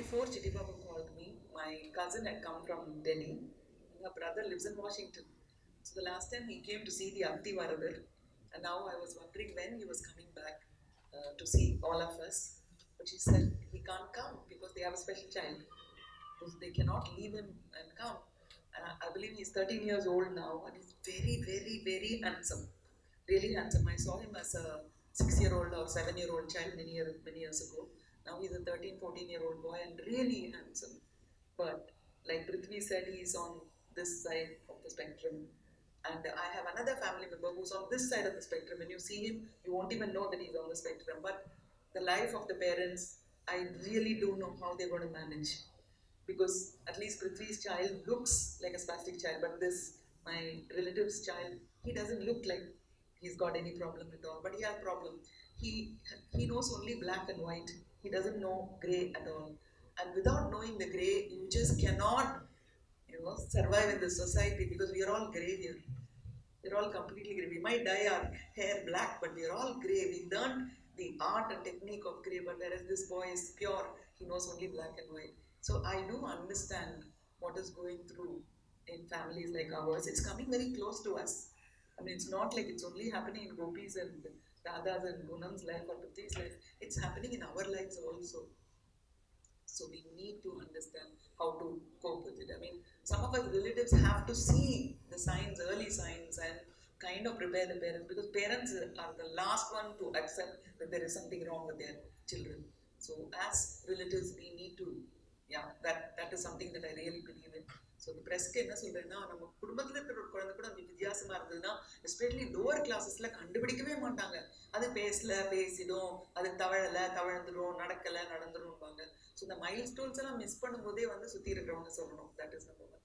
before Chitty Baba called me, my cousin had come from Delhi. Her brother lives in Washington. So the last time he came to see the Atti Varadar, and now I was wondering when he was coming back to see all of us. But she said he can't come because they have a special child. So they cannot leave him and come. And I believe he's 13 years old now, and he's very, very, very handsome. Really handsome. I saw him as a 6-year-old or 7-year-old child many years ago. Now he's a 13, 14-year-old boy and really handsome. But like Prithvi said, he's on this side of the spectrum. And I have another family member who's on this side of the spectrum. When you see him, you won't even know that he's on the spectrum. But the life of the parents, I really don't know how they're going to manage. Because at least Prithvi's child looks like a spastic child, but this, my relative's child, he doesn't look like he's got any problem at all. But he has a problem. He knows only black and white. He doesn't know grey at all. And without knowing the grey, you just cannot survive in this society because we are all grey here. We're all completely grey. We might dye our hair black, but we're all grey. We learned the art and technique of grey, but whereas this boy is pure, he knows only black and white. So I do understand what is going through in families like ours. It's coming very close to us. I mean, it's not like it's only happening in Gopis and Dadas and Gunam's life or Prithvi's life. It's happening in our lives also. So we need to understand how to cope with it. I mean, some of us relatives have to see the signs, early signs, and kind of prepare the parents because parents are the last one to accept that there is something wrong with their children. So as relatives, we need to, yeah, that is something that I really believe in. So இந்த ப்ரெஸ்க்கு என்ன சொல்கிறேன்னா நம்ம குடும்பத்தில் இருக்கிற ஒரு குழந்தை கூட அப்படி வித்தியாசமாக இருந்ததுன்னா எஸ்பெஷலி லோவர் கிளாஸஸில் கண்டுபிடிக்கவே மாட்டாங்க. அது பேசிடும், அது தவழ்ந்துடும், நடந்துரும்பாங்க. ஸோ இந்த மைல் ஸ்டோன்ஸ் எல்லாம் மிஸ் பண்ணும்போதே சுற்றி இருக்கிறவங்க சொல்லணும். That is number one.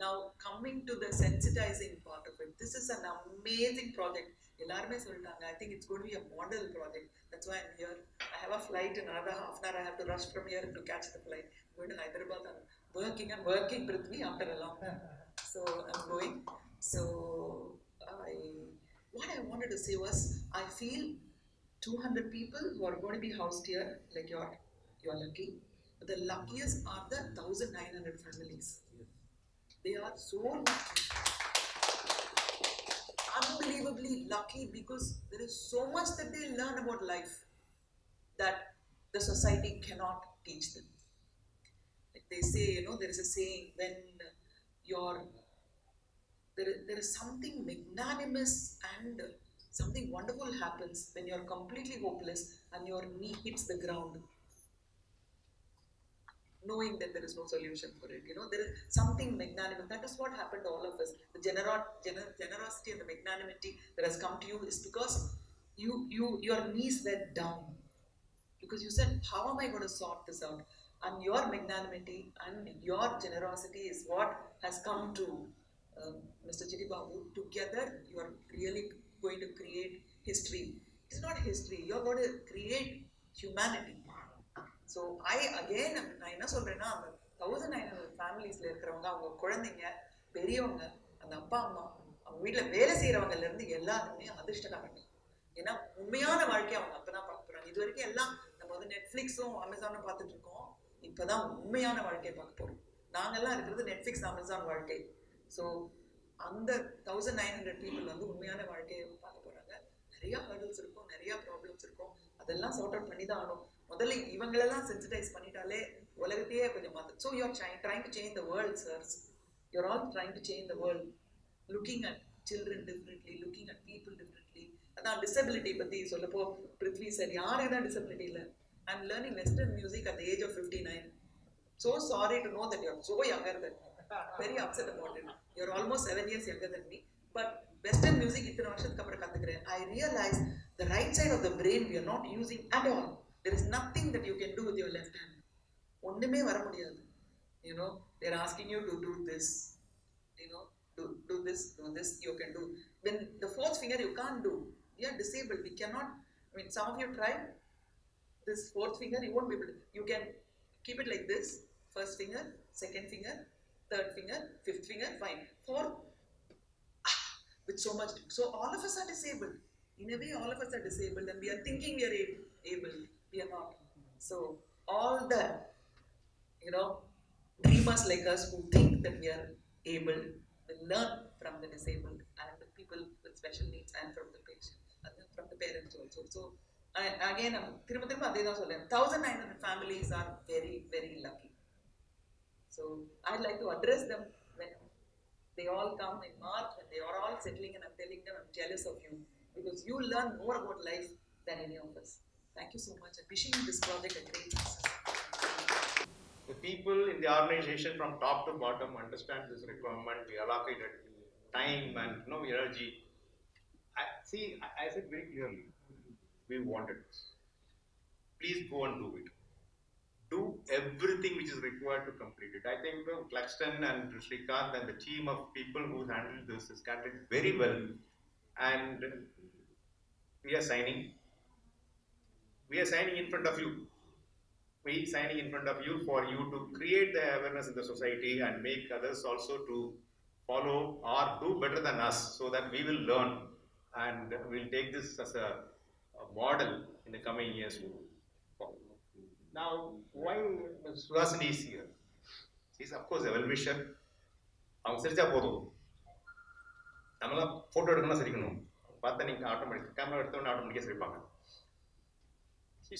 Now coming to the sensitizing part of it, this is an amazing project. எல்லாருமே சொல்லிட்டாங்க. I think it's going to be a model project. That's why I'm here. I have a flight in another half an hour. I have to rush from here to catch the flight. I'm going to Hyderabad. I'm working Prithvi after a long time. So I'm going. So what I wanted to say was, I feel 200 people who are going to be housed here, like you're lucky. But the luckiest are the 1,900 families. They are so lucky. Unbelievably lucky because there is so much that they learn about life that the society cannot teach them. Like they say, there is a saying, when there is something magnanimous and something wonderful happens when you're completely hopeless and your knee hits the ground, knowing that there is no solution for it. There is something magnanimous. That is what happened to all of us. The generosity and the magnanimity that has come to you is because your knees went down. Because you said, how am I going to sort this out? And your magnanimity and your generosity is what has come to Mr. Chitty Babu. Together, you are really going to create history. It's not history. You're going to create humanity. So நான் என்ன சொல்கிறேன்னா, அந்த 1,900 ஃபேமிலிஸில் இருக்கிறவங்க, அவங்க குழந்தைங்க, பெரியவங்க, அந்த அப்பா அம்மா, அவங்க வீட்டில் வேலை செய்கிறவங்கலேருந்து எல்லாருமே அதிர்ஷ்டக்காரங்க. ஏன்னா உண்மையான வாழ்க்கையை அவங்க அப்போ தான் பார்க்க போகிறாங்க. இது வரைக்கும் எல்லாம் நம்ம நெட்ஃப்ளிக்ஸும் அமேசானும் பார்த்துட்டு இருக்கோம். இப்போ தான் உண்மையான வாழ்க்கையை பார்க்க போகிறோம். நாங்கள்லாம் இருக்கிறது நெட்ஃப்ளிக்ஸ் அமேசான் வாழ்க்கை. ஸோ அந்த 1,900 பீப்புள் உண்மையான வாழ்க்கையை பார்க்க போகிறாங்க. நிறையா ஹர்டல்ஸ் இருக்கும், நிறையா ப்ராப்ளம்ஸ் இருக்கும். அதெல்லாம் சார்ட் அவுட் பண்ணி தான் ஆகணும். முதல்ல இவங்களெல்லாம் சென்சிடைஸ் பண்ணிட்டாலே உலகத்தையே கொஞ்சம் மாற்றும். So you are trying to change the world sirs. You are all trying to change the world, looking at children differently, looking at people differently. அதான் டிசபிலிட்டி பற்றி சொல்லப்போ பிருத்வி சார், யாருக்கு தான் டிசபிலிட்டி இல்லை? I am learning western music at the age of 59. So sorry to know that you're so younger than me. Very upset about it. You're almost 7 years younger than me. But Western music, இத்தனை வருஷத்துக்கு அப்புறம் கற்றுக்கிறேன். I realize the right side of the brain we are not using at all. There is nothing that you can do with your left hand. ஒண்ணுமே வர முடியாது. They're asking you to do this. Do this, you can do. When the fourth finger you can't do. You are disabled. We cannot. I mean, some of you try this fourth finger, you won't be able to. You can keep it like this: first finger, second finger, third finger, fifth finger, fine. Fourth, with so much. So all of us are disabled. In a way, all of us are disabled, and we are thinking we are able. We are not. So all the you know, dreamers like us who think that we are able will learn from the disabled and the people with special needs and from the patient, and then from the parents also. So, again, திரும்ப திரும்ப அதே தான் சொல்றேன். 1,900 families are very, very lucky. So, I'd like to address them when they all come in March, when they are all settling, and I'm telling them I'm jealous of you because you learn more about life than any of us. Thank you so much, and wishing this project a great success. The people in the organization from top to bottom understand this requirement. We allocated time and energy. I said very clearly, we wanted this. Please go and do it. Do everything which is required to complete it. I think Claxton and Srikanth and the team of people who handled this is handled very well, and we are signing. We are signing in front of you. We signing in front of you for you to create the awareness in the society and make others also to follow or do better than us, so that we will learn and we'll take this as a model in the coming years to follow. Now, why Suhasini is here? She's of course a well-wisher. அவங்க சிரிச்சா போதும், நம்மளாம் photo எடுக்கணும்னா சிரிக்கணும், பார்த்தா நீங்கள் automatic camera எடுத்தோன்னே ஆட்டோமேட்டிக்காக சிரிப்பாங்க.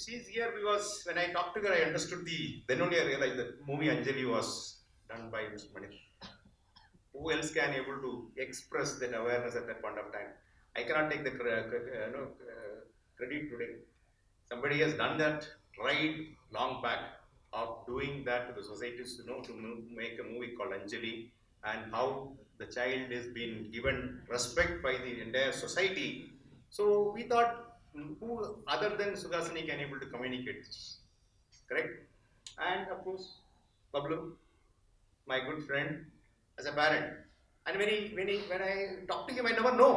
She's here because when I talked to her, I understood then only I realized that movie Anjali was done by Mr. Manish. Who else can able to express that awareness at that point of time? I cannot take the credit today. Somebody has done that right long back of doing that to the societies, to make a movie called Anjali, and how the child is being given respect by the entire society. So we thought, who other than Suhasini can able to communicate this, correct? And of course, Pablo, my good friend, as a parent. And when I talked to him, I never know.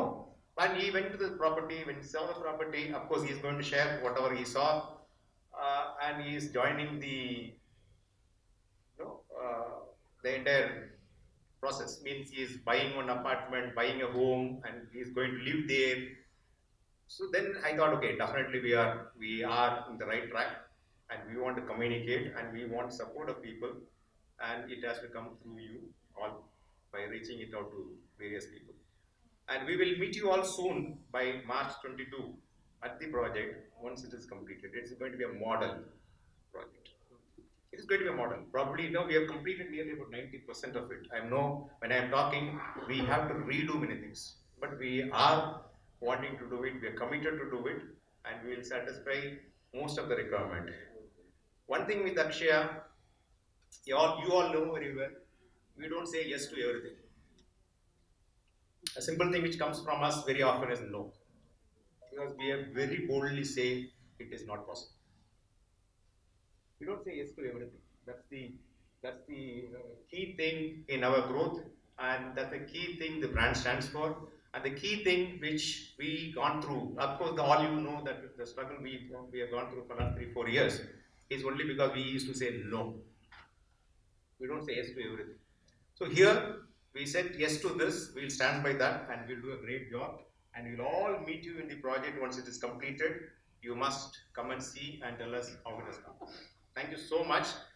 And he went to the property, when he saw the property, of course he is going to share whatever he saw, and he is joining the entire process. Means he is buying one apartment, buying a home, and he is going to live there. So then I thought, okay, definitely we are in the right track, and we want to communicate, and we want support of people, and it has to come through you all by reaching it out to various people. And we will meet you all soon by March 22 at the project. Once it is completed, it's going to be a model project. It is going to be a model. Probably we have completed nearly about 90% of it. I know when I am talking, we have to redo many things, but we are wanting to do it, we are committed to do it, and we will satisfy most of the requirement. One thing with Akshaya, you all know very well, we don't say yes to everything. A simple thing which comes from us very often is no, because we have very boldly say it is not possible. We don't say yes to everything. That's the key thing in our growth, and that's the key thing the brand stands for. And the key thing which we gone through, of course, all you know that the struggle we have gone through for the last 3-4 years is only because we used to say no. We don't say yes to everything. So here we said yes to this. We'll stand by that, and we'll do a great job. And we'll all meet you in the project once it is completed. You must come and see and tell us how it has come. Thank you so much.